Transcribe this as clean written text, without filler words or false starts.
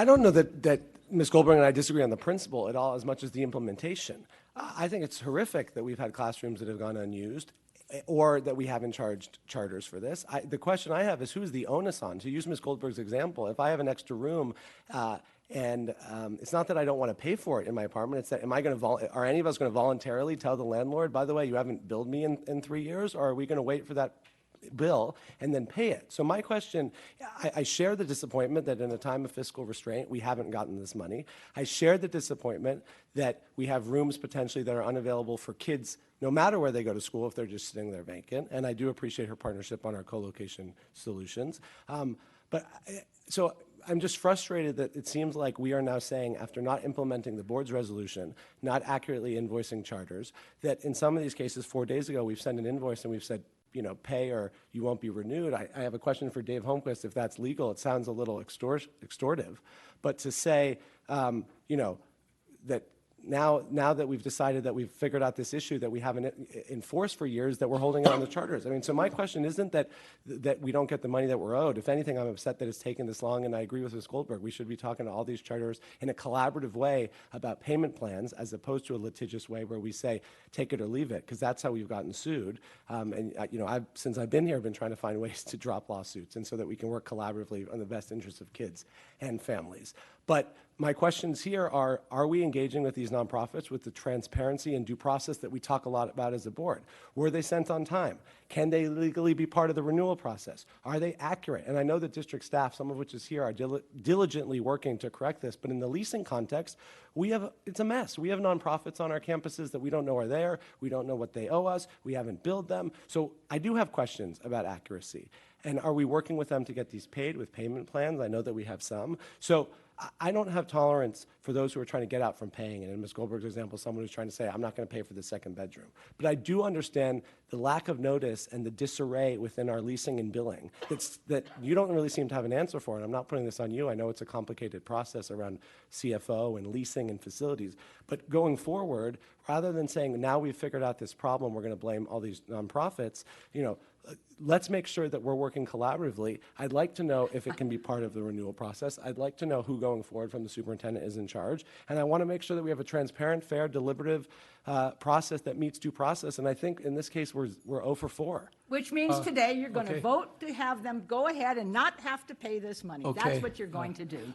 I don't know that Ms. Goldberg and I disagree on the principle at all as much as the implementation. I think it's horrific that we've had classrooms that have gone unused or that we haven't charged charters for this. The question I have is who's the onus on? To use Ms. Goldberg's example, if I have an extra room and it's not that I don't want to pay for it in my apartment, it's that are any of us going to voluntarily tell the landlord, by the way, you haven't billed me in 3 years, or are we going to wait for that bill and then pay it? So my question, I share the disappointment that in a time of fiscal restraint, we haven't gotten this money. I share the disappointment that we have rooms potentially that are unavailable for kids no matter where they go to school if they're just sitting there vacant. And I do appreciate her partnership on our co-location solutions. So I'm just frustrated that it seems like we are now saying, after not implementing the board's resolution, not accurately invoicing charters, that in some of these cases, 4 days ago, we've sent an invoice and we've said, pay or you won't be renewed. I have a question for Dave Holmquist. If that's legal, it sounds a little extortive. But to say, that now that we've decided that we've figured out this issue that we haven't enforced for years, that we're holding on the charters. I mean, so my question isn't that we don't get the money that we're owed. If anything, I'm upset that it's taken this long, and I agree with Ms. Goldberg. We should be talking to all these charters in a collaborative way about payment plans as opposed to a litigious way where we say, take it or leave it, because that's how we've gotten sued. Since I've been here, I've been trying to find ways to drop lawsuits and so that we can work collaboratively on the best interests of kids and families. But my questions here are we engaging with these nonprofits with the transparency and due process that we talk a lot about as a board? Were they sent on time? Can they legally be part of the renewal process? Are they accurate? And I know that district staff, some of which is here, are diligently working to correct this, but in the leasing context, it's a mess. We have nonprofits on our campuses that we don't know are there. We don't know what they owe us. We haven't billed them. So I do have questions about accuracy. And are we working with them to get these paid with payment plans? I know that we have some. So I don't have tolerance for those who are trying to get out from paying. And in Ms. Goldberg's example, someone who's trying to say, I'm not going to pay for the second bedroom. But I do understand the lack of notice and the disarray within our leasing and billing that you don't really seem to have an answer for. And I'm not putting this on you. I know it's a complicated process around CFO and leasing and facilities. But going forward, rather than saying, now we've figured out this problem, we're going to blame all these nonprofits, let's make sure that we're working collaboratively. I'd like to know if it can be part of the renewal process. I'd like to know who going forward from the superintendent is in charge. And I want to make sure that we have a transparent, fair, deliberative process that meets due process. And I think in this case, we're 0 for 4. Which means today you're going to vote to have them go ahead and not have to pay this money. Okay. That's what you're going to do.